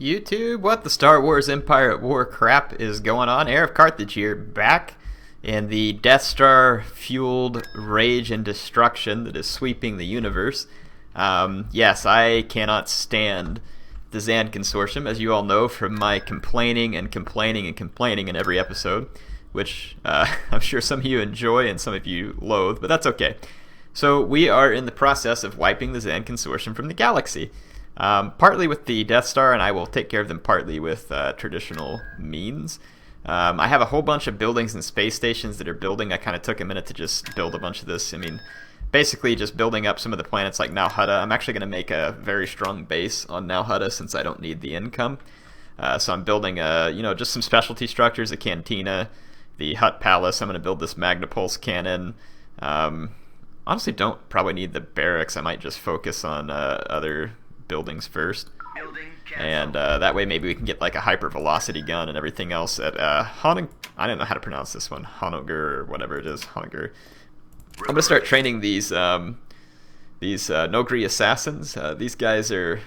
YouTube, what the Star Wars Empire at War crap is going on? HeirofCarthage here, back in the Death Star fueled rage and destruction that is sweeping the universe. Yes, I cannot stand the Zan Consortium, as you all know from my complaining and complaining and complaining in every episode, which I'm sure some of you enjoy and some of you loathe, but that's okay. So we are in the process of wiping the Zan Consortium from the galaxy. Partly with the Death Star, and I will take care of them partly with traditional means. I have a whole bunch of buildings and space stations that are building. I kind of took a minute to just build a bunch of this. I mean, basically just building up some of the planets like Nalhutta. I'm actually going to make a very strong base on Nalhutta since I don't need the income. So I'm building, just some specialty structures, a cantina, the Hutt Palace. I'm going to build this Magnapulse cannon. Honestly, don't probably need the barracks. I might just focus on other buildings first, and that way maybe we can get like a hypervelocity gun and everything else at I don't know how to pronounce this one, Honogger or whatever it is, Honogger. I'm gonna start training these Nogri assassins. These guys are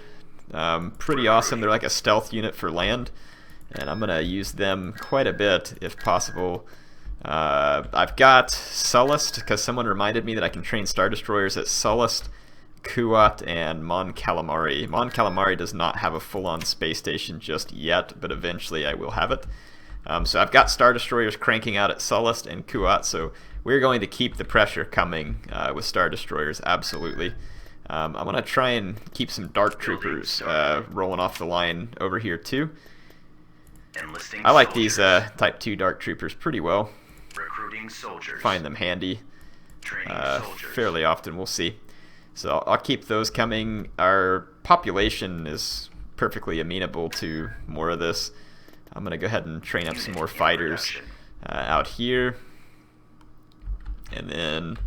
pretty awesome. They're like a stealth unit for land, and I'm gonna use them quite a bit if possible. I've got Sullust because someone reminded me that I can train Star Destroyers at Sullust, Kuat, and Mon Calamari. Mon Calamari does not have a full-on space station just yet, but eventually I will have it. So I've got Star Destroyers cranking out at Sullust and Kuat, so we're going to keep the pressure coming with Star Destroyers, absolutely. I'm going to try and keep some Dark Troopers rolling off the line over here too. I like these Type 2 Dark Troopers pretty well. Recruiting soldiers. Find them handy fairly often, we'll see. So I'll keep those coming. Our population is perfectly amenable to more of this. I'm going to go ahead and train up some more fighters out here. And then,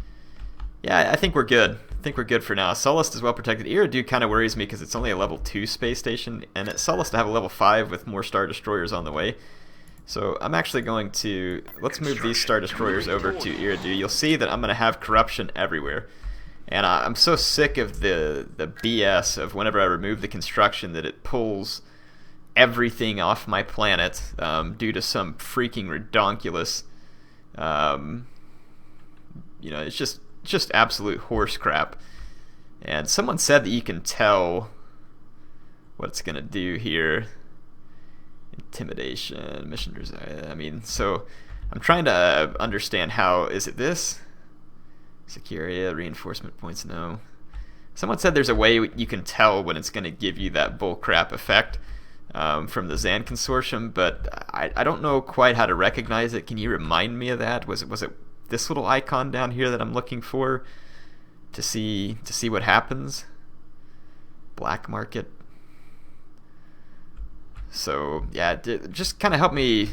yeah, I think we're good. I think we're good for now. Sullust is well protected. Eriadu kind of worries me because it's only a level 2 space station. And at Sullust I have a level 5 with more Star Destroyers on the way. So I'm actually going to, let's move these Star Destroyers over to Eriadu. You'll see that I'm going to have corruption everywhere. And I'm so sick of the BS of whenever I remove the construction that it pulls everything off my planet due to some freaking redonkulous, it's just absolute horse crap. And someone said that you can tell what it's gonna do here. Intimidation, mission. So I'm trying to understand how. Is it this? Secure area, reinforcement points, no. Someone said there's a way you can tell when it's going to give you that bullcrap effect from the Zan Consortium, but I don't know quite how to recognize it. Can you remind me of that? Was it this little icon down here that I'm looking for to see what happens? Black market. So yeah, just kind of help me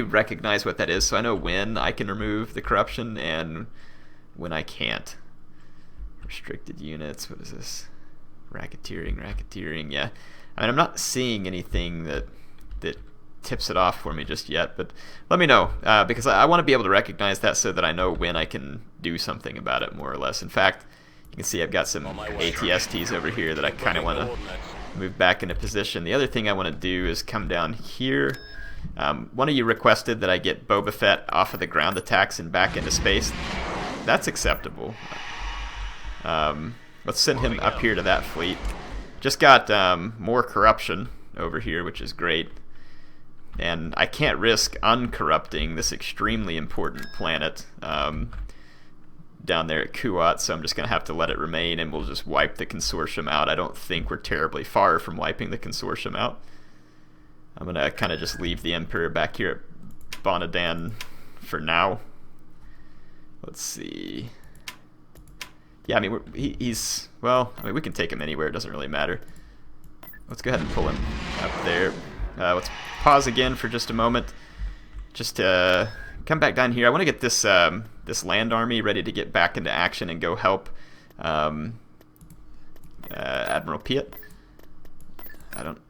recognize what that is, so I know when I can remove the corruption and when I can't. Restricted units, what is this? Racketeering, yeah. I mean, I'm not seeing anything that tips it off for me just yet, but let me know, because I want to be able to recognize that so that I know when I can do something about it, more or less. In fact, you can see I've got some ATSTs over here that I kind of want to move back into position. The other thing I want to do is come down here. One of you requested that I get Boba Fett off of the ground attacks and back into space. That's acceptable. Let's send him up here to that fleet. Just got more corruption over here, which is great. And I can't risk uncorrupting this extremely important planet down there at Kuat, so I'm just going to have to let it remain, and we'll just wipe the Consortium out. I don't think we're terribly far from wiping the Consortium out. I'm going to kind of just leave the Emperor back here at Bonadan for now. Let's see. Yeah, I mean, we can take him anywhere. It doesn't really matter. Let's go ahead and pull him up there. Let's pause again for just a moment. Just to come back down here. I want to get this this land army ready to get back into action and go help Admiral Piet. Can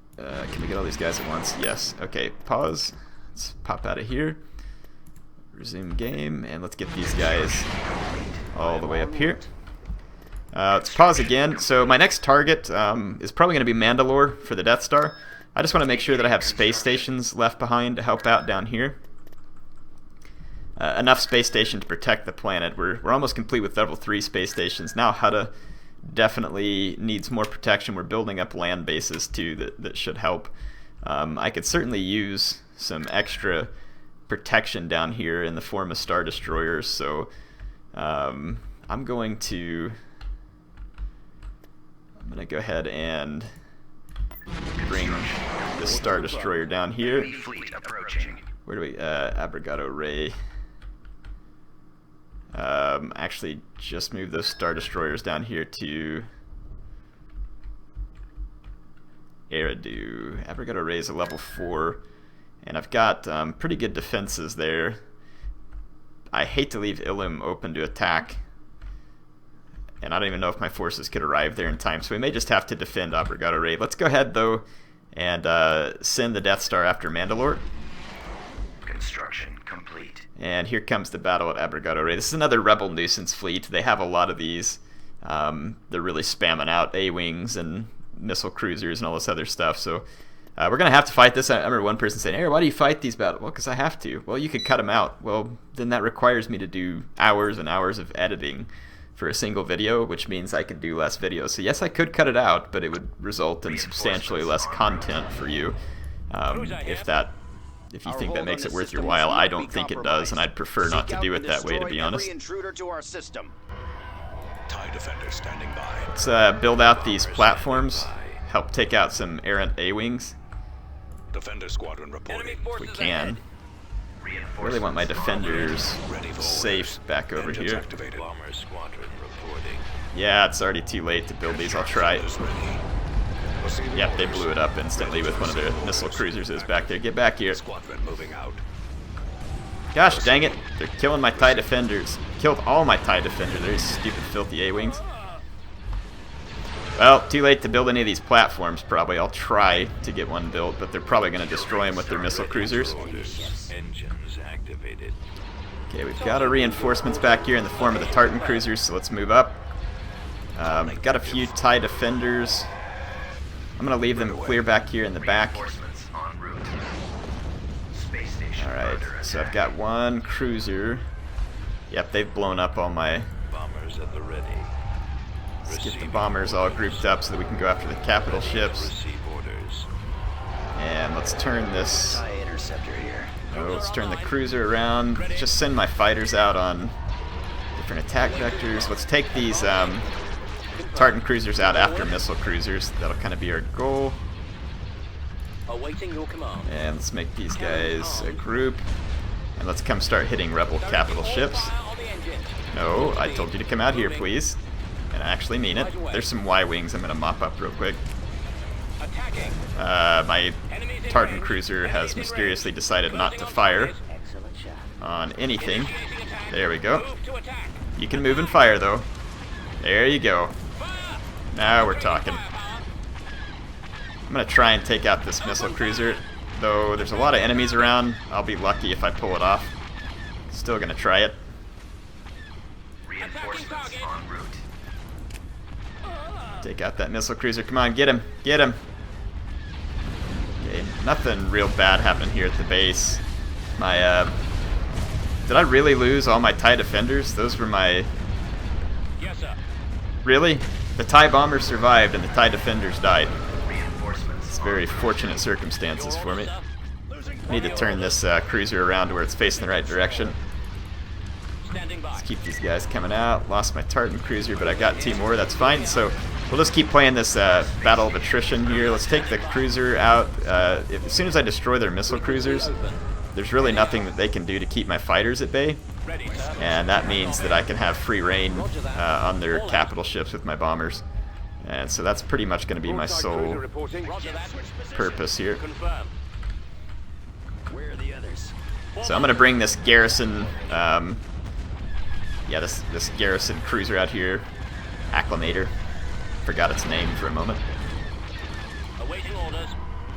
we get all these guys at once? Yes. Okay, pause. Let's pop out of here. Resume game, and let's get these guys all the way up here. Let's pause again. So my next target is probably going to be Mandalore for the Death Star. I just want to make sure that I have space stations left behind to help out down here. Enough space station to protect the planet. We're almost complete with level 3 space stations. Now Hutta definitely needs more protection. We're building up land bases too that should help. I could certainly use some extra protection down here in the form of Star Destroyers, so I'm going to go ahead and bring the Star Destroyer down here. Where do we, Abregado-Rae. Actually just move those Star Destroyers down here to Eridu. Abregado-Rae is a level 4, and I've got pretty good defenses there. I hate to leave Ilum open to attack, and I don't even know if my forces could arrive there in time, so we may just have to defend Abregado-Rae. Let's go ahead, though, and send the Death Star after Mandalore. Construction complete. And here comes the battle at Abregado-Rae. This is another Rebel nuisance fleet. They have a lot of these. They're really spamming out A-Wings and missile cruisers and all this other stuff, so we're going to have to fight this. I remember one person saying, "Hey, why do you fight these battles?" Well, because I have to. Well, you could cut them out. Well, then that requires me to do hours and hours of editing for a single video, which means I could do less videos. So yes, I could cut it out, but it would result in substantially less content for you. If you think that makes it worth your while, I don't think it does, and I'd prefer not to do it that way, to be honest. Let's build out these platforms, help take out some errant A-Wings. Defender squadron reporting. If we can. I really want my defenders safe back over here. Yeah, it's already too late to build these. I'll try. Yep, they blew it up instantly with one of their missile cruisers is back there. Get back here. Gosh dang it, they're killing my TIE defenders. Killed all my TIE defenders. They're stupid, filthy A-Wings. Well, too late to build any of these platforms, probably. I'll try to get one built, but they're probably going to destroy them with their missile cruisers. Okay, we've got our reinforcements back here in the form of the Tartan cruisers, so let's move up. Got a few TIE defenders. I'm going to leave them clear back here in the back. Alright, so I've got one cruiser. Yep, they've blown up all my... Bombers at the ready. Let's get the bombers all grouped up so that we can go after the capital ships. And let's turn this... Oh, let's turn the cruiser around. Just send my fighters out on different attack vectors. Let's take these Tartan cruisers out after missile cruisers. That'll kind of be our goal. And let's make these guys a group. And let's come start hitting rebel capital ships. No, I told you to come out here, please. And I actually mean it. There's some Y-Wings I'm going to mop up real quick. My Tartan cruiser has mysteriously decided not to fire on anything. There we go. You can move and fire, though. There you go. Now we're talking. I'm going to try and take out this missile cruiser, though there's a lot of enemies around. I'll be lucky if I pull it off. Still going to try it. Reinforcements en route. Take out that missile cruiser. Come on, get him. Get him. Okay, nothing real bad happened here at the base. My, did I really lose all my TIE defenders? Those were my... Yes, sir. Really? The TIE bombers survived and the TIE defenders died. It's very fortunate circumstances for me. I need to turn this cruiser around to where it's facing the right direction. Let's keep these guys coming out. Lost my Tartan cruiser, but I got two more. That's fine. So we'll just keep playing this battle of attrition here. Let's take the cruiser out. As soon as I destroy their missile cruisers, there's really nothing that they can do to keep my fighters at bay. And that means that I can have free reign on their capital ships with my bombers. And so that's pretty much going to be my sole purpose here. So I'm going to bring this garrison, this garrison cruiser out here, Acclimator. Forgot its name for a moment.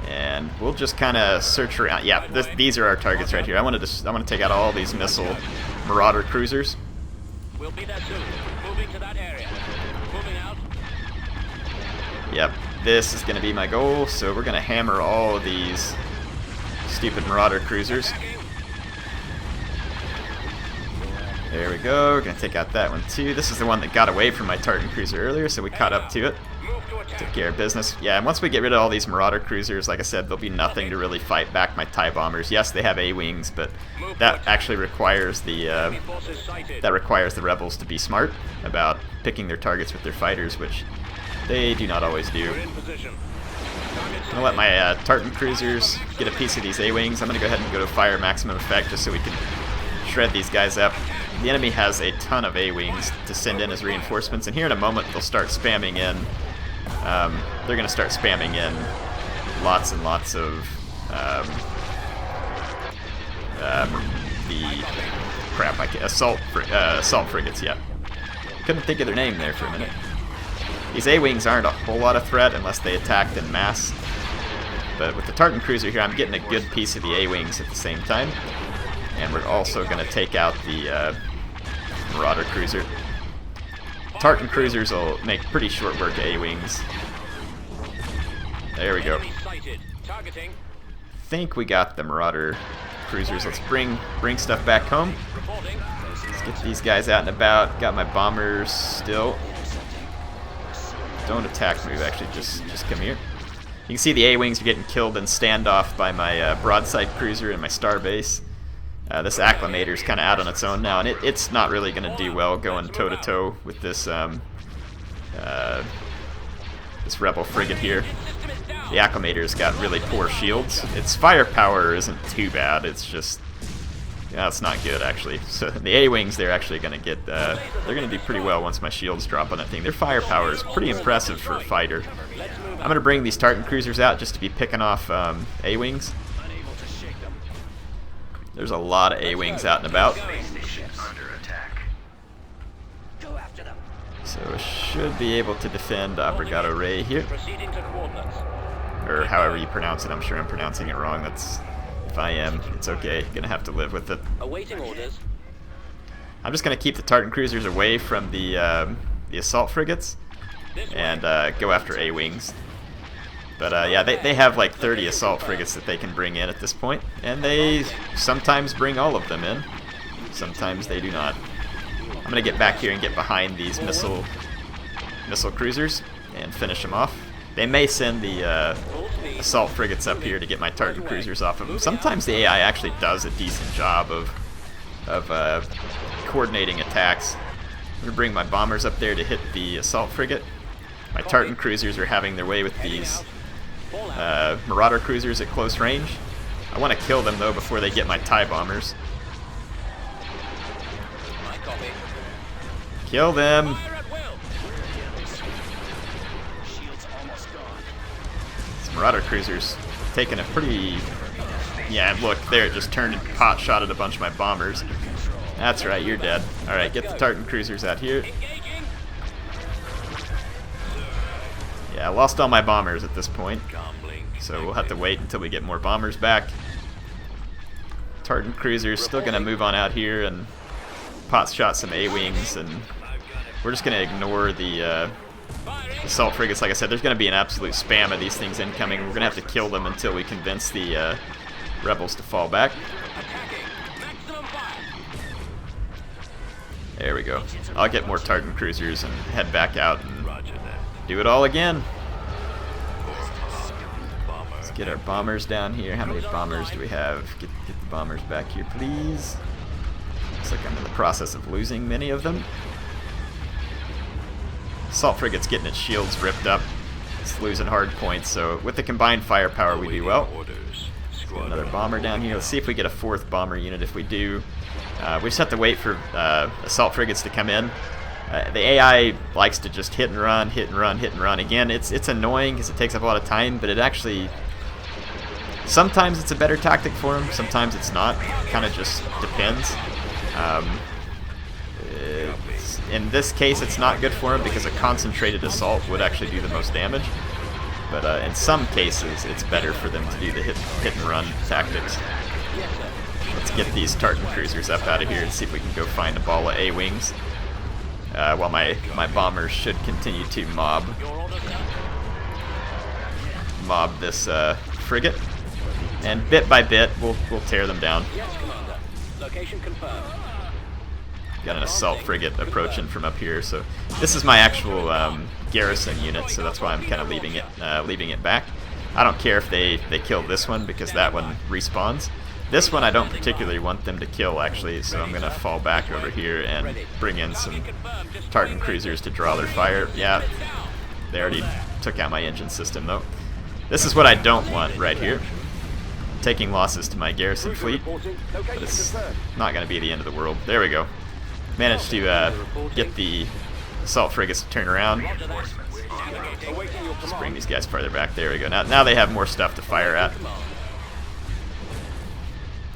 And we'll just kind of search around. Yeah, these are our targets right here. I want to take out all these missile Marauder cruisers. We'll be there soon. Moving to that area. Moving out. Yep, This is going to be my goal, so we're going to hammer all of these stupid Marauder cruisers. There we go. We're going to take out that one too. This is the one that got away from my Tartan cruiser earlier, so we caught up to it. Took care of business. Yeah, and once we get rid of all these Marauder cruisers, like I said, there'll be nothing to really fight back my TIE bombers. Yes, they have A-wings, but that actually requires the rebels to be smart about picking their targets with their fighters, which they do not always do. I'm gonna let my Tartan cruisers get a piece of these A-wings. I'm gonna go ahead and go to fire maximum effect just so we can shred these guys up. The enemy has a ton of A-wings to send in as reinforcements, and here in a moment they'll start spamming in. They're going to start spamming in lots and lots of assault frigates. Yeah, couldn't think of their name there for a minute. These A-wings aren't a whole lot of threat unless they attacked en masse. But with the Tartan cruiser here, I'm getting a good piece of the A-wings at the same time. And we're also going to take out the Marauder cruiser. Tartan cruisers will make pretty short work of A-wings. There we go. I think we got the Marauder cruisers. Let's bring stuff back home. Let's get these guys out and about. Got my bombers still. Don't attack move, actually, just come here. You can see the A-wings are getting killed in standoff by my broadside cruiser and my starbase. This acclimator's kind of out on its own now, and it's not really going to do well going toe-to-toe with this this rebel frigate here. The acclimator's got really poor shields. Its firepower isn't too bad, it's just... yeah, it's not good, actually. So the A-wings, they're actually going to get... they're going to do pretty well once my shields drop on that thing. Their firepower is pretty impressive for a fighter. I'm going to bring these Tartan cruisers out just to be picking off A-wings. There's a lot of A-wings out and about. So I should be able to defend Abregado-Rae here. Or however you pronounce it. I'm sure I'm pronouncing it wrong. If I am, it's okay. Gonna have to live with it. Awaiting orders. I'm just gonna keep the Tartan cruisers away from the assault frigates and go after A-wings. But yeah, they have like 30 assault frigates that they can bring in at this point, and they sometimes bring all of them in. Sometimes they do not. I'm gonna get back here and get behind these missile cruisers and finish them off. They may send the assault frigates up here to get my Tartan cruisers off of them. Sometimes the AI actually does a decent job of coordinating attacks. I'm gonna bring my bombers up there to hit the assault frigate. My Tartan cruisers are having their way with these Marauder cruisers at close range. I want to kill them though before they get my TIE bombers. Kill them! These Marauder cruisers taking a pretty... yeah, look, there, it just turned and pot shotted a bunch of my bombers. That's right, you're dead. Alright, get the Tartan cruisers out here. Yeah, I lost all my bombers at this point, so we'll have to wait until we get more bombers back. Tartan cruisers still going to move on out here and pot shot some A-wings, and we're just going to ignore the assault frigates. Like I said, there's going to be an absolute spam of these things incoming. We're going to have to kill them until we convince the rebels to fall back. There we go. I'll get more Tartan cruisers and head back out and do it all again. Let's get our bombers down here. How many bombers do we have? Get the bombers back here, please. Looks like I'm in the process of losing many of them. Assault frigate's getting its shields ripped up. It's losing hard points, so with the combined firepower we do well. Get another bomber down here. Let's see if we get a fourth bomber unit. If we do, we just have to wait for assault frigates to come in. The AI likes to just hit and run, hit and run, hit and run. Again, it's annoying because it takes up a lot of time, but it actually... sometimes it's a better tactic for them, sometimes it's not. It kind of just depends. In this case, it's not good for them because a concentrated assault would actually do the most damage. But in some cases, it's better for them to do the hit and run tactics. Let's get these Tartan cruisers up out of here and see if we can go find a ball of A-wings. While my bombers should continue to mob. mob this frigate, and bit by bit we'll tear them down. Yes, Commander. Location confirmed. Got an assault frigate approaching from up here, so this is my actual garrison unit, so that's why I'm kind of leaving it back. I don't care if they kill this one because that one respawns. This one I don't particularly want them to kill actually, so I'm gonna fall back over here and bring in some Tartan cruisers to draw their fire. Yeah, they already took out my engine system though. This is what I don't want right here. Taking losses to my garrison fleet, but it's not gonna be the end of the world. There we go. Managed to get the assault frigates to turn around. Just bring these guys farther back. There we go. Now they have more stuff to fire at.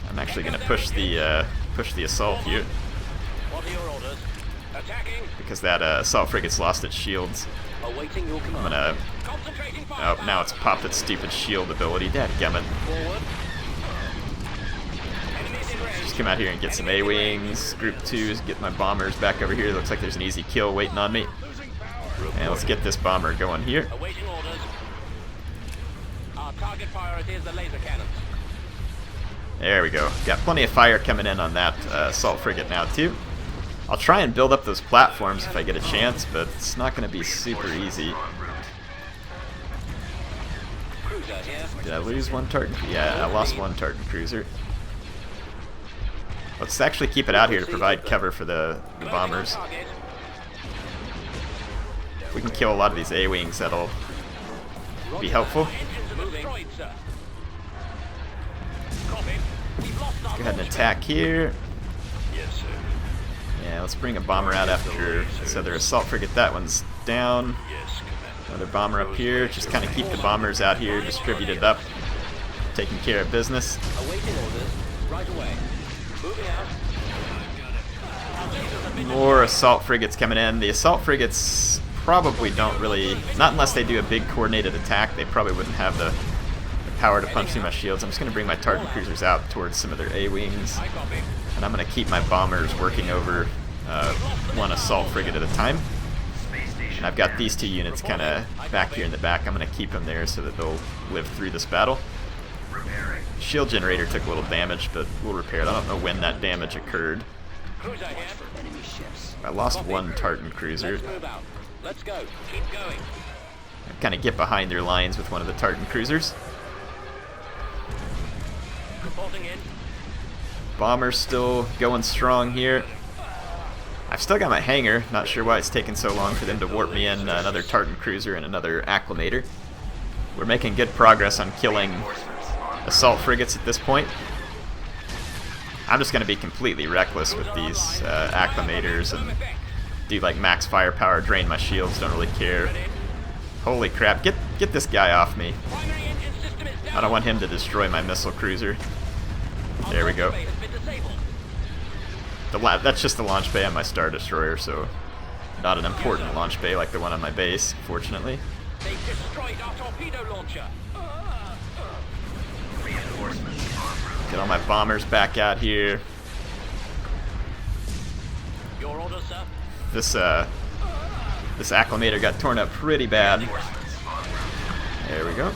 I'm actually going to push the assault here because that assault frigate's lost its shields. I'm gonna. Oh, now it's popped its stupid shield ability. Dadgummit. Just come out here and get some A-wings. Group 2s, get my bombers back over here. Looks like there's an easy kill waiting on me. And let's get this bomber going here. Our target priority is the laser cannons. There we go. Got plenty of fire coming in on that assault frigate now too. I'll try and build up those platforms if I get a chance, but it's not going to be super easy. Did I lose one Tartan? Yeah, I lost one Tartan cruiser. Let's actually keep it out here to provide cover for the bombers. If we can kill a lot of these A-wings, that'll be helpful. Go ahead and attack here. Yeah, let's bring a bomber out after this other assault frigate. That one's down. Another bomber up here. Just kind of keep the bombers out here distributed up, taking care of business. More assault frigates coming in. The assault frigates probably don't really, not unless they do a big coordinated attack, they probably wouldn't have the power to punch through my shields. I'm just going to bring my Tartan cruisers out towards some of their A-wings, and I'm going to keep my bombers working over one assault frigate at a time. And I've got these two units kind of back here in the back. I'm going to keep them there so that they'll live through this battle. Shield generator took a little damage, but we'll repair it. I don't know when that damage occurred. I lost one Tartan cruiser. Let's go. Keep going. I kind of get behind their lines with one of the Tartan cruisers. Reporting in. Bomber's still going strong here. I've still got my hangar. Not sure why it's taken so long for them to warp me in another Tartan cruiser and another acclimator. We're making good progress on killing assault frigates at this point. I'm just going to be completely reckless with these acclimators and do like max firepower, drain my shields, don't really care. Holy crap, get this guy off me. I don't want him to destroy my missile cruiser. There we go. That's just the launch bay on my Star Destroyer, so not an important launch bay like the one on my base, fortunately. They destroyed our torpedo launcher. Get all my bombers back out here. Your order, sir. This acclimator got torn up pretty bad. There we go.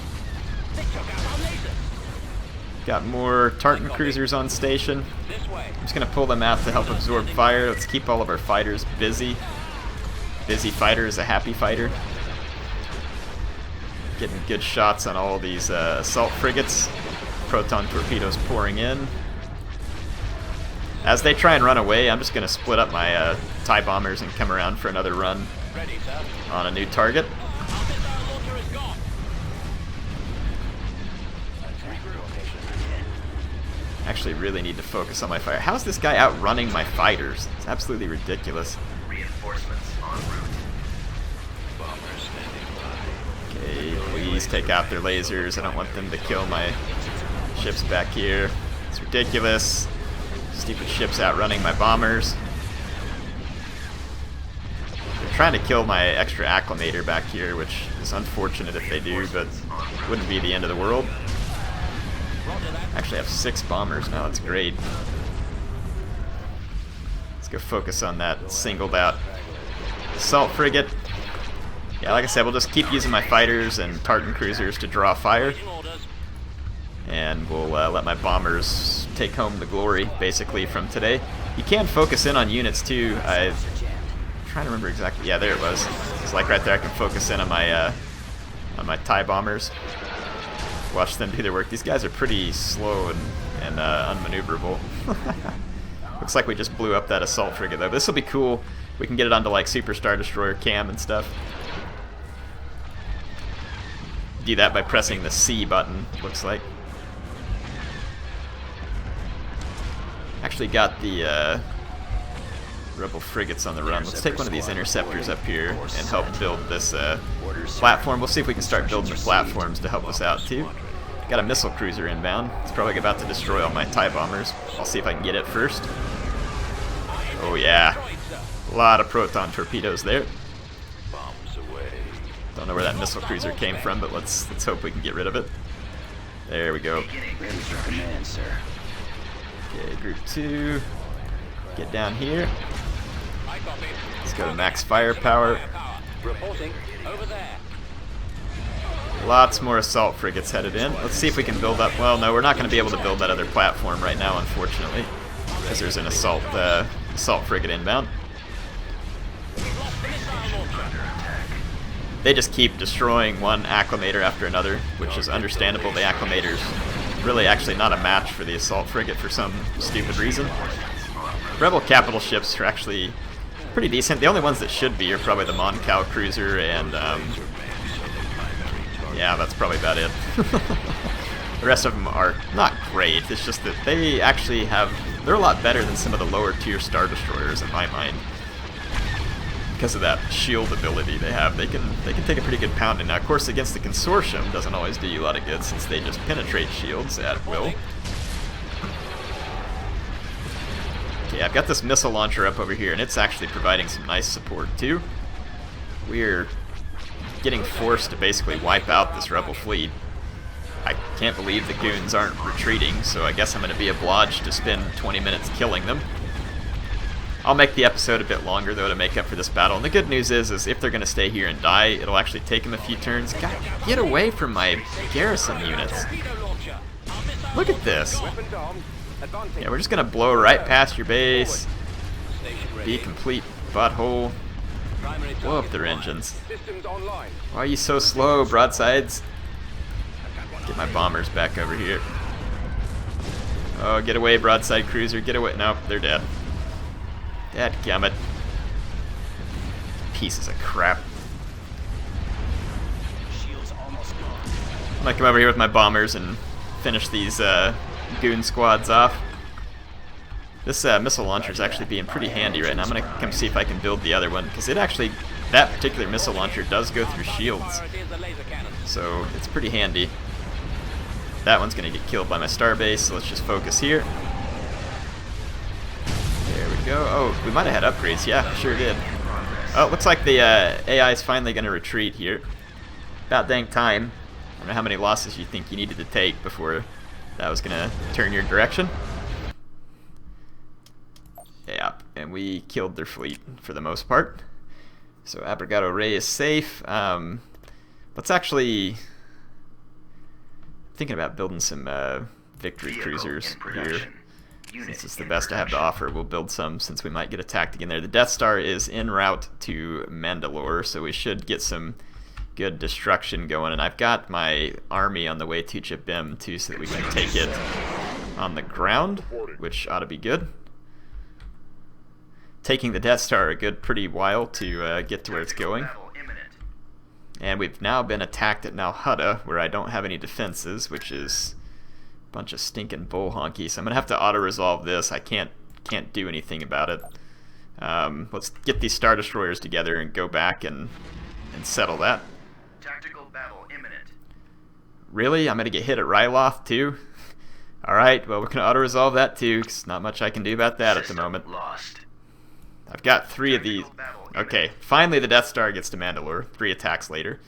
Got more Tartan cruisers on station. I'm just going to pull them out to help absorb fire. Let's keep all of our fighters busy. Busy fighter is a happy fighter. Getting good shots on all these assault frigates. Proton torpedoes pouring in. As they try and run away, I'm just going to split up my TIE bombers and come around for another run on a new target. Actually really need to focus on my fire. How's this guy outrunning my fighters? It's absolutely ridiculous. Reinforcements en route. Okay, please take out their lasers. I don't want them to kill my ships back here. It's ridiculous. Stupid ships outrunning my bombers. They're trying to kill my extra acclimator back here, which is unfortunate if they do, but wouldn't be the end of the world. Actually, I have 6 bombers now. That's great. Let's go focus on that singled out assault frigate. Yeah, like I said, we'll just keep using my fighters and Tartan cruisers to draw fire. Waiting orders. And we'll let my bombers take home the glory, basically, from today. You can focus in on units, too. I'm trying to remember exactly. Yeah, there it was. It's like right there I can focus in on my TIE bombers. Watch them do their work. These guys are pretty slow and unmaneuverable. Looks like we just blew up that assault frigate, though. This will be cool. We can get it onto, like, Super Star Destroyer cam and stuff. Do that by pressing the C button, looks like. Actually got the rebel frigates on the run. Let's take one of these interceptors up here and help build this platform. We'll see if we can start building the platforms to help us out too. Got a missile cruiser inbound. It's probably about to destroy all my TIE bombers. I'll see if I can get it first. Oh yeah, a lot of proton torpedoes there. Bombs away. Don't know where that missile cruiser came from, but let's hope we can get rid of it. There we go. Ready for command, sir. Okay, group 2. Get down here. I copy. Let's go to max firepower. Reporting. Over there. Lots more assault frigates headed in. Let's see if we can build up. Well, no, we're not going to be able to build that other platform right now, unfortunately, because there's an assault frigate inbound. We've lost the missile launcher. They just keep destroying one acclimator after another, which is understandable. The acclimator's really actually not a match for the assault frigate for some stupid reason. Rebel capital ships are actually pretty decent. The only ones that should be are probably the Mon Cal cruiser and yeah, that's probably about it. The rest of them are not great. It's just that they actually they're a lot better than some of the lower tier Star Destroyers in my mind. Because of that shield ability they have, they can take a pretty good pounding. Now, of course, against the Consortium doesn't always do you a lot of good since they just penetrate shields at will. Okay, I've got this missile launcher up over here, and it's actually providing some nice support too. We're getting forced to basically wipe out this rebel fleet. I can't believe the goons aren't retreating, so I guess I'm going to be obliged to spend 20 minutes killing them. I'll make the episode a bit longer, though, to make up for this battle. And the good news is if they're going to stay here and die, it'll actually take them a few turns. God, get away from my garrison units. Look at this. Yeah, we're just going to blow right past your base. Be a complete butthole. Blow up their engines. Why are you so slow, broadsides? Get my bombers back over here. Oh, get away, broadside cruiser. Get away. Nope, they're dead. Dadgummit. Pieces of crap. I'm gonna come over here with my bombers and finish these goon squads off. This missile launcher is actually being pretty handy right now. I'm gonna come see if I can build the other one, because that particular missile launcher does go through shields, so it's pretty handy. That one's gonna get killed by my starbase, so let's just focus here. There we go. Oh, we might have had upgrades. Yeah, sure did. Oh, it looks like the AI is finally gonna retreat here. About dang time. I don't know how many losses you think you needed to take before that was gonna turn your direction. Yeah, and we killed their fleet for the most part. So Abregado-Rae is safe. Let's actually thinking about building some victory cruisers here. Since it's the best I have to offer, we'll build some since we might get attacked again there. The Death Star is en route to Mandalore, so we should get some good destruction going. And I've got my army on the way to Jabim too, so that we can take it on the ground, which ought to be good. Taking the Death Star a good pretty while to get to where it's going. And we've now been attacked at Nalhutta, where I don't have any defenses, which is a bunch of stinking bull honky. So I'm gonna have to auto-resolve this. I can't do anything about it. Let's get these Star Destroyers together and go back and settle that. Tactical battle imminent. Really? I'm gonna get hit at Ryloth too? Alright, well we're gonna auto-resolve that too, because not much I can do about that at the moment. Lost. I've got 3 of these. Okay, finally the Death Star gets to Mandalore, 3 attacks later.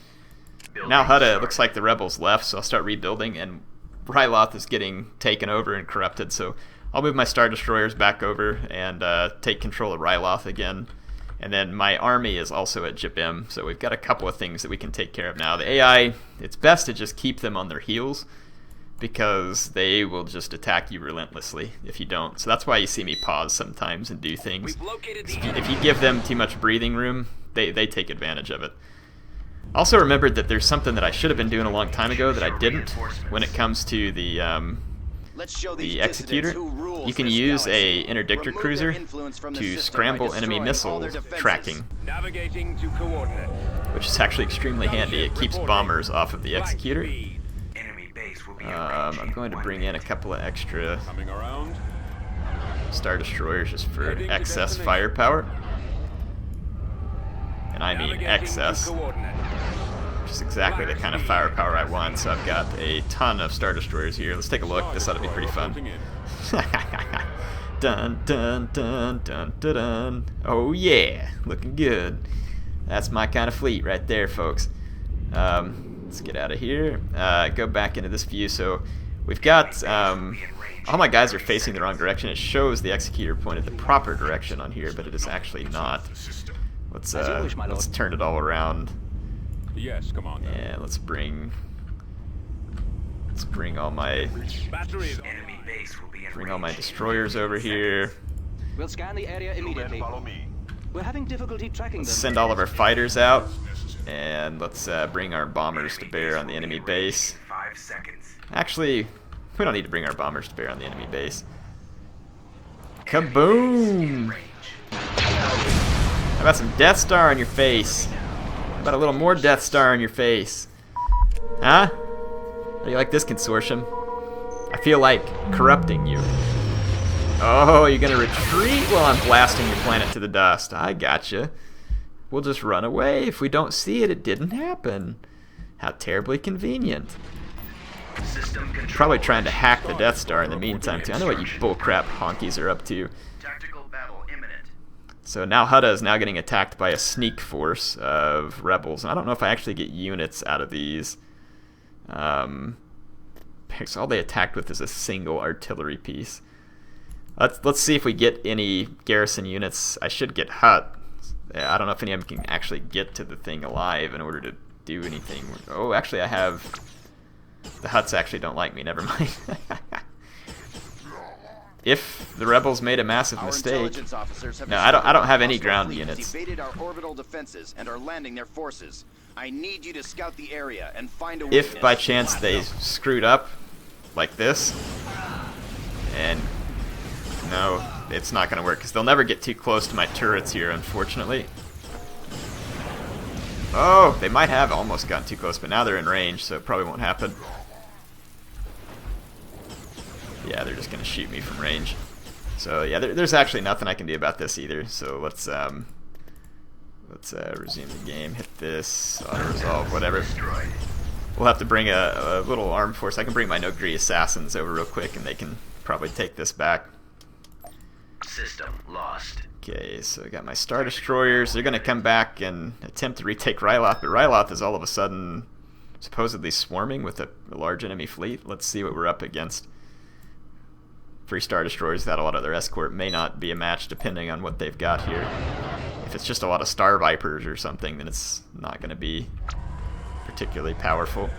Now Hutta, it looks like the rebels left, so I'll start rebuilding, and Ryloth is getting taken over and corrupted, so I'll move my Star Destroyers back over and take control of Ryloth again. And then my army is also at Jabim, so we've got a couple of things that we can take care of now. The AI, it's best to just keep them on their heels, because they will just attack you relentlessly if you don't. So that's why you see me pause sometimes and do things. If you give them too much breathing room, they take advantage of it. Also remembered that there's something that I should have been doing a long time ago that I didn't when it comes to the executor. You can use a interdictor cruiser to scramble enemy missile tracking, which is actually extremely handy. It keeps bombers off of the executor. I'm going to bring in a couple of extra Star Destroyers just for excess firepower. And I mean excess. Which is exactly the kind of firepower I want. So I've got a ton of Star Destroyers here. Let's take a look. This ought to be pretty fun. Dun dun dun dun dun dun. Oh yeah, looking good. That's my kind of fleet right there, folks. Let's get out of here. Go back into this view. So we've got all my guys are facing the wrong direction. It shows the executor pointed the proper direction on here, but it is actually not. Let's turn it all around. Yes, come on. Yeah, let's bring all my destroyers over here. We'll scan the area immediately. We're having difficulty tracking them. Let's send all of our fighters out, and let's bring our bombers to bear on the enemy base. 5 seconds. Actually, we don't need to bring our bombers to bear on the enemy base. Kaboom! How about some Death Star on your face? How about a little more Death Star on your face? Huh? How do you like this, Consortium? I feel like corrupting you. Oh, you're gonna retreat while I'm blasting your planet to the dust. I gotcha. We'll just run away. If we don't see it, it didn't happen. How terribly convenient. Probably trying to hack the Death Star in the meantime, too. I know what you bullcrap honkies are up to. Tactical battle imminent. So now Hutta is now getting attacked by a sneak force of rebels. And I don't know if I actually get units out of these. So all they attacked with is a single artillery piece. Let's see if we get any garrison units. I should get Hut. I don't know if any of them can actually get to the thing alive in order to do anything. Oh, actually I have... The Huts actually don't like me, never mind. If the rebels made a massive mistake... No, I don't have any ground units. Our orbital defenses and are landing their forces. I need you to scout the area and find a If by chance they screwed up like this, and no, it's not going to work because they'll never get too close to my turrets here, unfortunately. Oh, they might have almost gotten too close, but now they're in range, so it probably won't happen. Yeah, they're just going to shoot me from range. So yeah, there's actually nothing I can do about this either. So let's resume the game. Hit this, auto resolve, whatever. We'll have to bring a little armed force. I can bring my Nogri assassins over real quick, and they can probably take this back. System lost. Okay, so I got my Star Destroyers. They're going to come back and attempt to retake Ryloth, but Ryloth is all of a sudden supposedly swarming with a large enemy fleet. Let's see what we're up against. 3 Star Destroyers without a lot of their escort may not be a match depending on what they've got here. If it's just a lot of Star Vipers or something, then it's not going to be particularly powerful.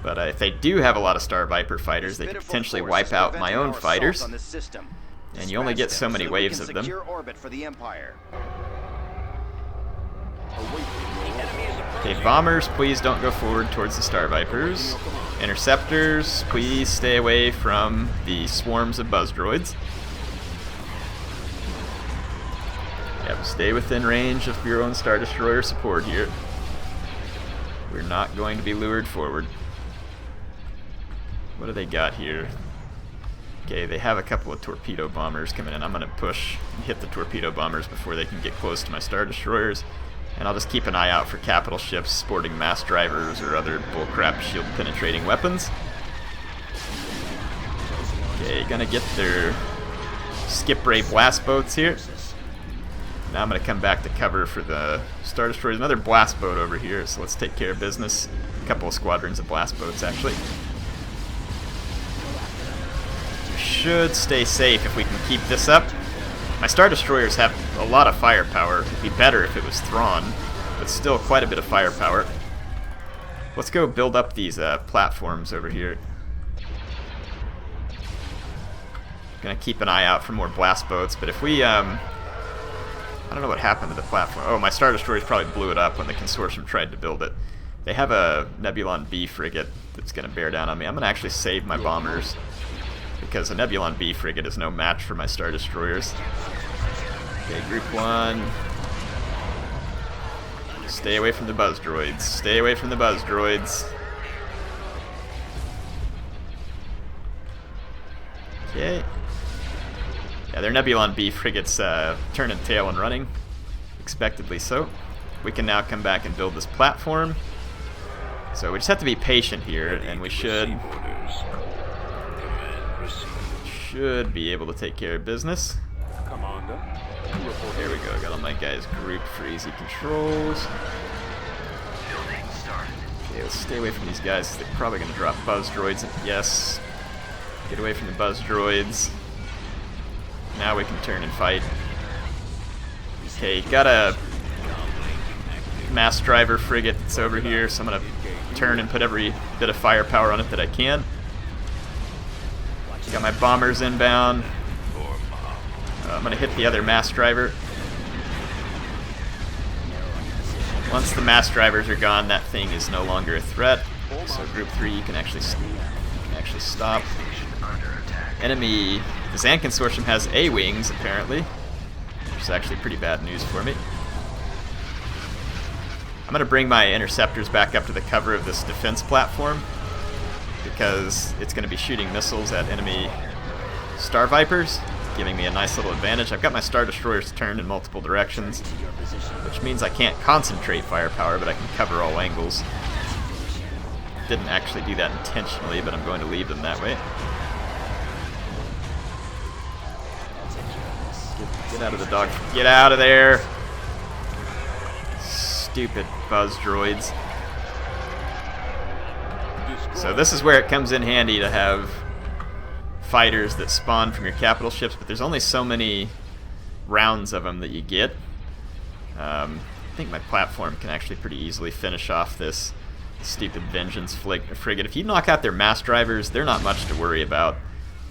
But if they do have a lot of Star Viper fighters, they could potentially wipe out my own fighters. And you only get so many waves of them. Okay, bombers, please don't go forward towards the Star Vipers. Interceptors, please stay away from the swarms of buzz droids. Yep, stay within range of your own Star Destroyer support here. We're not going to be lured forward. What do they got here? Okay, they have a couple of torpedo bombers coming in. I'm going to push and hit the torpedo bombers before they can get close to my Star Destroyers. And I'll just keep an eye out for capital ships sporting mass drivers or other bullcrap shield-penetrating weapons. Okay, gonna get their Skip-Ray blast boats here. Now I'm gonna come back to cover for the Star Destroyers. Another blast boat over here, so let's take care of business. A couple of squadrons of blast boats, actually. We should stay safe if we can keep this up. My Star Destroyers have a lot of firepower. It'd be better if it was Thrawn, but still quite a bit of firepower. Let's go build up these platforms over here. Gonna keep an eye out for more blast boats, but if we, I don't know what happened to the platform. Oh, my Star Destroyers probably blew it up when the Consortium tried to build it. They have a Nebulon B frigate that's gonna bear down on me. I'm gonna actually save my bombers, because a Nebulon B frigate is no match for my Star Destroyers. Okay, Group 1. Stay away from the buzz droids. Stay away from the buzz droids. Okay. Yeah, their Nebulon B frigates turning tail and running. Expectedly so. We can now come back and build this platform. So we just have to be patient here, and we should be able to take care of business. Commander. There we go. I got all my guys grouped for easy controls. Okay, let's stay away from these guys. They're probably going to drop buzz droids. Yes. Get away from the buzz droids. Now we can turn and fight. Okay, got a mass driver frigate that's over here, so I'm going to turn and put every bit of firepower on it that I can. Got my bombers inbound. I'm going to hit the other mass driver. Once the mass drivers are gone, that thing is no longer a threat. So Group 3, you can actually stop. Enemy, the Zan Consortium has A-wings, apparently, which is actually pretty bad news for me. I'm going to bring my interceptors back up to the cover of this defense platform, because it's going to be shooting missiles at enemy Star Vipers, giving me a nice little advantage. I've got my Star Destroyers turned in multiple directions, which means I can't concentrate firepower, but I can cover all angles. Didn't actually do that intentionally, but I'm going to leave them that way. Get out of the dog. Get out of there! Stupid buzz droids. So this is where it comes in handy to have fighters that spawn from your capital ships, but there's only so many rounds of them that you get. I think my platform can actually pretty easily finish off this stupid Vengeance frigate. If you knock out their mass drivers, they're not much to worry about.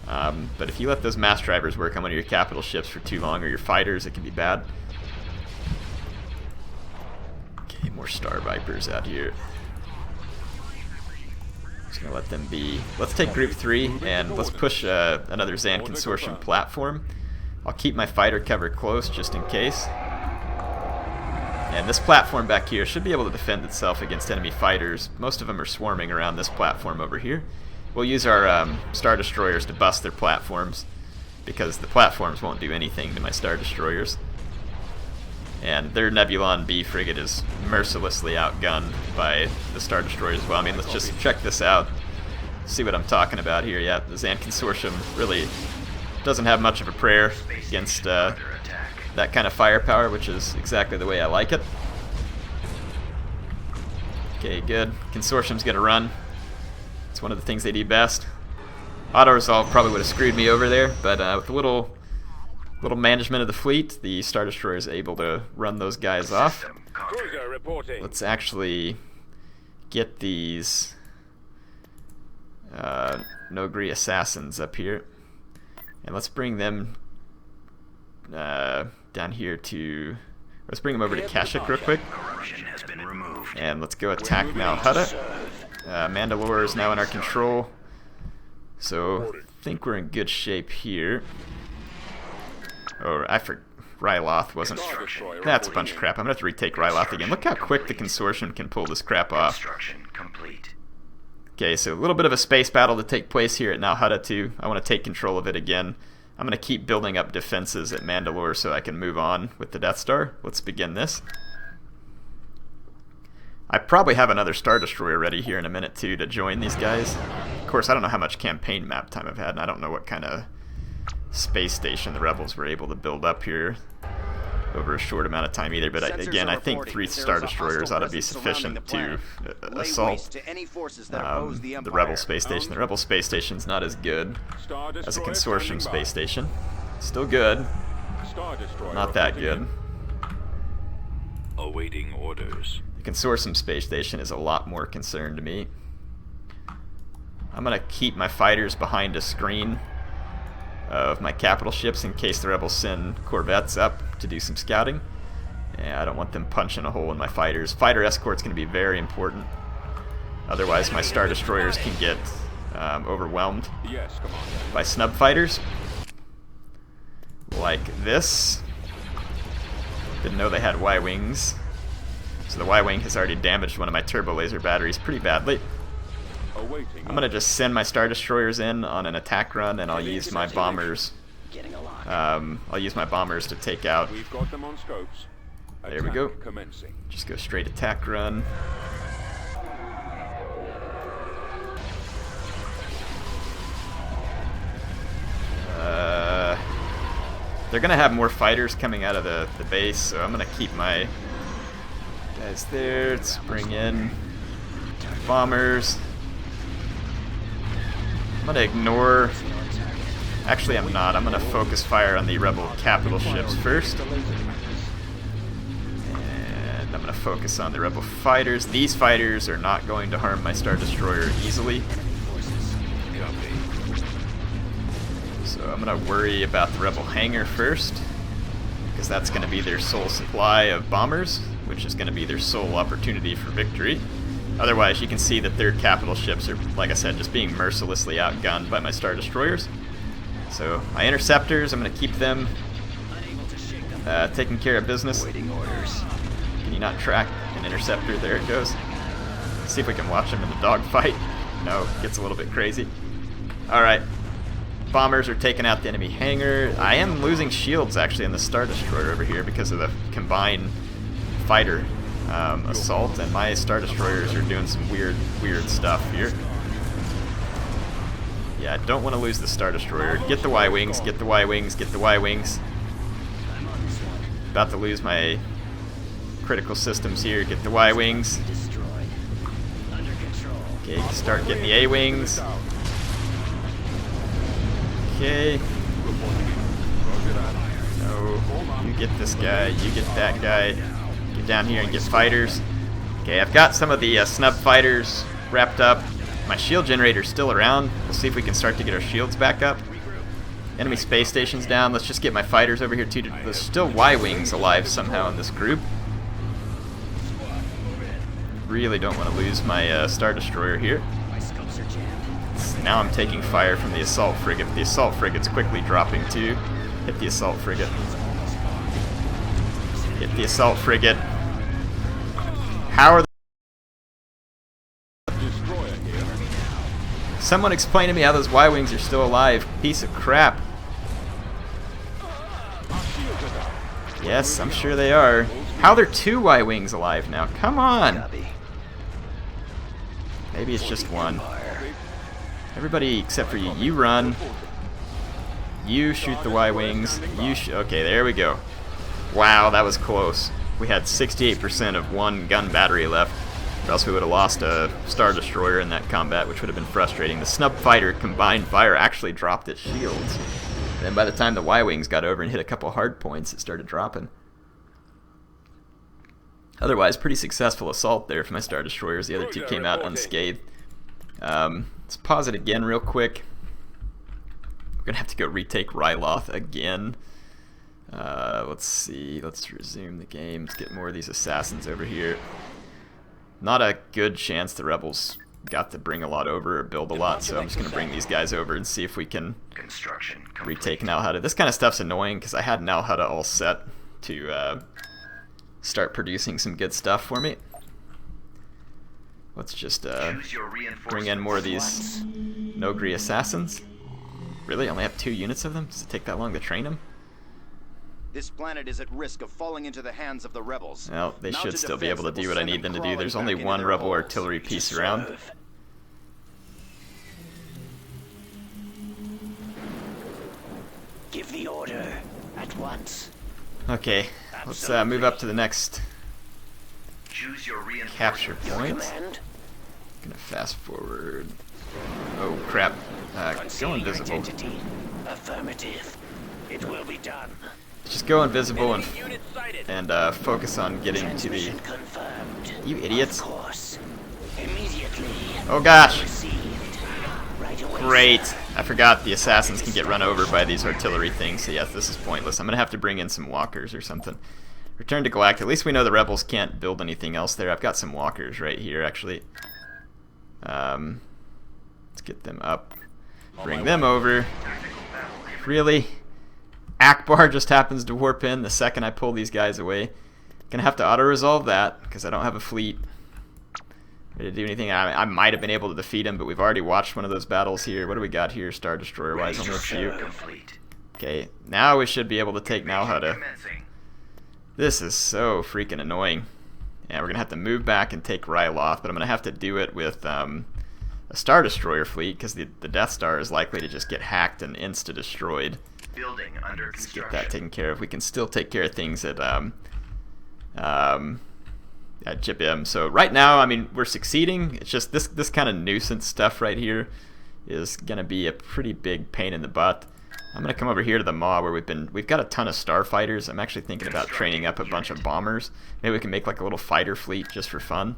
But if you let those mass drivers work on one of your capital ships for too long, or your fighters, it can be bad. Okay, more Star Vipers out here. Just gonna let them be. Let's take Group 3 and let's push another Zan Consortium platform. I'll keep my fighter cover close just in case. And this platform back here should be able to defend itself against enemy fighters. Most of them are swarming around this platform over here. We'll use our Star Destroyers to bust their platforms, because the platforms won't do anything to my Star Destroyers. And their Nebulon B frigate is mercilessly outgunned by the Star Destroyers as well. I mean, let's just check this out. See what I'm talking about here. Yeah, the Zan Consortium really doesn't have much of a prayer against that kind of firepower, which is exactly the way I like it. Okay, good. Consortium's gonna run. It's one of the things they do best. Auto-resolve probably would have screwed me over there, but with a little management of the fleet, the Star Destroyer is able to run those guys off. Cruiser reporting. Let's actually get these Nogri assassins up here, and let's bring them down here to. Let's bring them over to Kashyyyk real quick, and let's go attack Mal Hutta. Mandalore is now in our control, so I think we're in good shape here. Oh, I forgot. Ryloth wasn't. That's a bunch of crap. I'm gonna have to retake Ryloth again. Look how quick the Consortium can pull this crap off. Okay, so a little bit of a space battle to take place here at Nal Hutta 2. I want to take control of it again. I'm gonna keep building up defenses at Mandalore so I can move on with the Death Star. Let's begin this. I probably have another Star Destroyer ready here in a minute too to join these guys. Of course, I don't know how much campaign map time I've had, and I don't know what kind of space station the rebels were able to build up here over a short amount of time either, but again, I think 3 Star Destroyers ought to be sufficient to assault the rebel space station. The rebel space station's not as good as a Consortium space station. Still good, Star Destroyer Not that reporting good. Awaiting orders. The Consortium space station is a lot more concern to me. I'm gonna keep my fighters behind a screen of my capital ships in case the rebels send corvettes up to do some scouting. Yeah, I don't want them punching a hole in my fighters. Fighter escort's gonna be very important. Otherwise, my Star Destroyers can get overwhelmed in. Yes, Commander. by snub fighters. Like this. Didn't know they had Y-Wings. So the Y-Wing has already damaged one of my turbo laser batteries pretty badly. Awaiting. I'm gonna just send my Star Destroyers in on an attack run, and I'll use my bombers. I'll use my bombers to take out. We've got them on scopes. There we go. Attack commencing. Just go straight attack run. They're gonna have more fighters coming out of the base, so I'm gonna keep my guys there. Let's bring in bombers. I'm gonna ignore. Actually, I'm not. I'm gonna focus fire on the rebel capital ships first. And I'm gonna focus on the rebel fighters. These fighters are not going to harm my Star Destroyer easily. So I'm gonna worry about the rebel hangar first, because that's gonna be their sole supply of bombers, which is gonna be their sole opportunity for victory. Otherwise, you can see that their capital ships are, like I said, just being mercilessly outgunned by my Star Destroyers. So my interceptors, I'm going to keep them taking care of business. Can you not track an interceptor? There it goes. Let's see if we can watch them in the dogfight. No, it gets a little bit crazy. Alright. Bombers are taking out the enemy hangar. I am losing shields, actually, on the Star Destroyer over here because of the combined fighter assault, and my Star Destroyers are doing some weird stuff here. Yeah, I don't want to lose the Star Destroyer. Get the Y-Wings, get the Y-Wings, get the Y-Wings. About to lose my critical systems here. Get the Y-Wings. Okay, start getting the A-Wings. Okay. No, you get this guy, you get that guy. Get down here and get fighters. Okay, I've got some of the snub fighters wrapped up. My shield generator's still around. We'll see if we can start to get our shields back up. Enemy space station's down. Let's just get my fighters over here too. There's still Y-Wings alive somehow in this group. Really don't want to lose my Star Destroyer here. Now I'm taking fire from the assault frigate. The assault frigate's quickly dropping too. Hit the assault frigate. Hit the assault frigate. How are Someone explain to me how those Y-Wings are still alive. Piece of crap. Yes, I'm sure they are. How are there two Y-Wings alive now? Come on. Maybe it's just one. Everybody except for you. You run. You shoot the Y-Wings. Okay, there we go. Wow, that was close. We had 68% of one gun battery left. Or else we would have lost a Star Destroyer in that combat, which would have been frustrating. The snub fighter combined fire actually dropped its shields. Then by the time the Y-Wings got over and hit a couple hard points, it started dropping. Otherwise, pretty successful assault there for my Star Destroyers. The other two came out unscathed. Let's pause it again real quick. We're going to have to go retake Ryloth again. Let's see. Let's resume the game. Let's get more of these assassins over here. Not a good chance the rebels got to bring a lot over or build a lot, so I'm just going to bring these guys over and see if we can retake Nalhutta. This kind of stuff's annoying because I had Nalhutta all set to start producing some good stuff for me. Let's just bring in more of these Nogri assassins. Really? I only have 2 units of them? Does it take that long to train them? This planet is at risk of falling into the hands of the rebels. Well, they should still be able to do what I need them to do. There's only one rebel artillery piece around. Give the order at once. Okay, let's move up to the next Choose your capture point. Command. Gonna fast forward. Oh crap! Go invisible. Identity. Affirmative. It will be done. Just go invisible and Unit sighted. focus on getting to the... Transmission confirmed. You idiots. Of course. Immediately. Oh gosh. Received. Right away. Great. I forgot the assassins can get run over by these artillery things, so yes, this is pointless. I'm going to have to bring in some walkers or something. Return to Galactic. At least we know the rebels can't build anything else there. I've got some walkers right here, actually. Let's get them up. Bring them over. Really? Akbar just happens to warp in the second I pull these guys away. Gonna have to auto-resolve that, because I don't have a fleet ready to do anything. I might have been able to defeat him, but we've already watched one of those battles here. What do we got here, Star Destroyer-wise? Only a few. Okay, now we should be able to take Nalhutta. This is so freaking annoying. Yeah, we're gonna have to move back and take Ryloth, but I'm gonna have to do it with a Star Destroyer fleet, because the Death Star is likely to just get hacked and insta-destroyed. Building under Let's get construction. that taken care of. We can still take care of things at Jibim. So right now, I mean, we're succeeding. It's just this kind of nuisance stuff right here is gonna be a pretty big pain in the butt. I'm gonna come over here to the Maw where we've got a ton of starfighters. I'm actually thinking about training up a bunch of bombers. Maybe we can make like a little fighter fleet just for fun,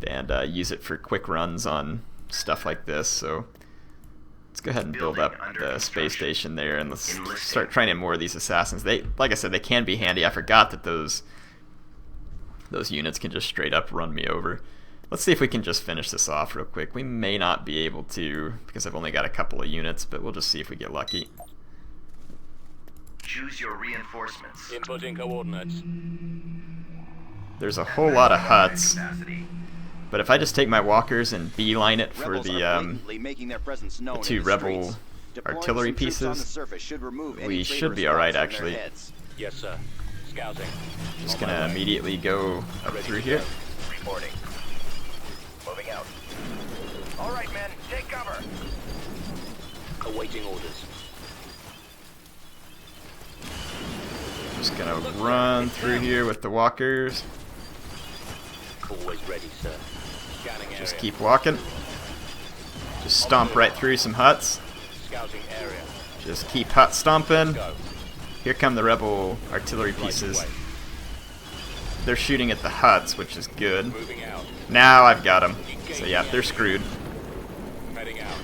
and use it for quick runs on stuff like this. So let's go ahead and build up the space station there, and let's start training more of these assassins. They, like I said, they can be handy. I forgot that those units can just straight up run me over. Let's see if we can just finish this off real quick. We may not be able to because I've only got a couple of units, but we'll just see if we get lucky. Choose your reinforcements. Inputting coordinates. There's a whole lot of huts, Capacity. but if I just take my walkers and beeline it for Rebels the are blatantly making their presence known two in the rebel streets. Deploying artillery some troops on the pieces, surface should remove any we should traitorous be alright, thoughts from their actually. heads. Yes, sir. Scouting. just On my gonna way. immediately go up Ready through to here. go. Reporting. Moving out. All right, men, take cover. Awaiting orders. Just gonna run through here with the walkers. Always ready, sir. Scanning area. Just keep walking. Just stomp right through some huts. Scouting area. Just keep hut stomping. Go. Here come the rebel artillery Right pieces. away. They're shooting at the huts, which is good. Moving out. Now I've got them. So yeah, they're screwed. Heading out.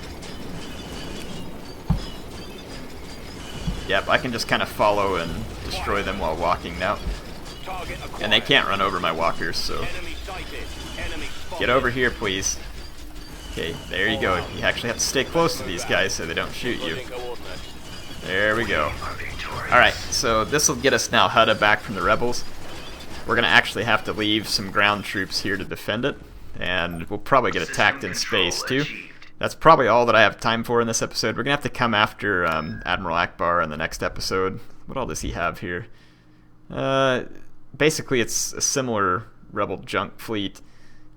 Yep, I can just kind of follow and destroy them while walking now. Target acquired. And they can't run over my walkers, so Enemy sighted. Enemy spotted. get over here, please. Okay, there you go. You actually have to stay close to these guys so they don't shoot you. Inputting coordinates. There we go. Are victorious. Alright, so this will get us now Hutta back from the rebels. We're going to actually have to leave some ground troops here to defend it, and we'll probably get attacked in space too. That's probably all that I have time for in this episode. We're going to have to come after Admiral Akbar in the next episode. What all does he have here? Basically, it's a similar rebel junk fleet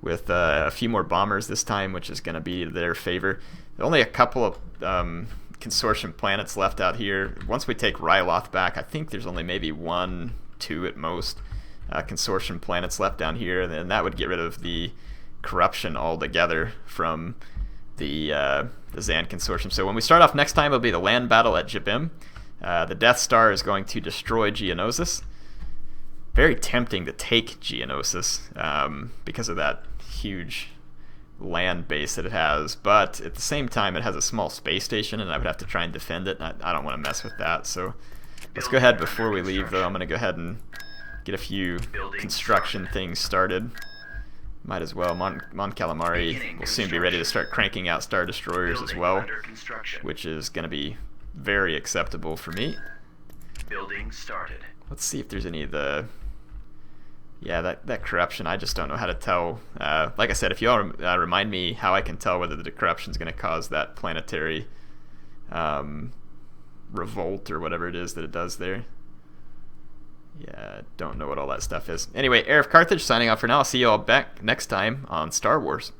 with a few more bombers this time, which is going to be their favor. Only a couple of Consortium planets left out here. Once we take Ryloth back, I think there's only maybe 1, 2 at most Consortium planets left down here, and then that would get rid of the corruption altogether from the Zan Consortium. So when we start off next time, it'll be the land battle at Jibim. The Death Star is going to destroy Geonosis. Very tempting to take Geonosis because of that huge land base that it has, but at the same time it has a small space station and I would have to try and defend it, and I don't want to mess with that. So let's go ahead, before we leave though, I'm going to go ahead and get a few construction things started. Might as well. Mon Calamari will soon be ready to start cranking out Star Destroyers as well, Under construction. which is going to be very acceptable for me. Building started. Let's see if there's any of the... Yeah, that corruption, I just don't know how to tell. Like I said, if you all remind me how I can tell whether the corruption is going to cause that planetary revolt or whatever it is that it does there. Yeah, don't know what all that stuff is. Anyway, HeirofCarthage signing off for now. I'll see you all back next time on Star Wars.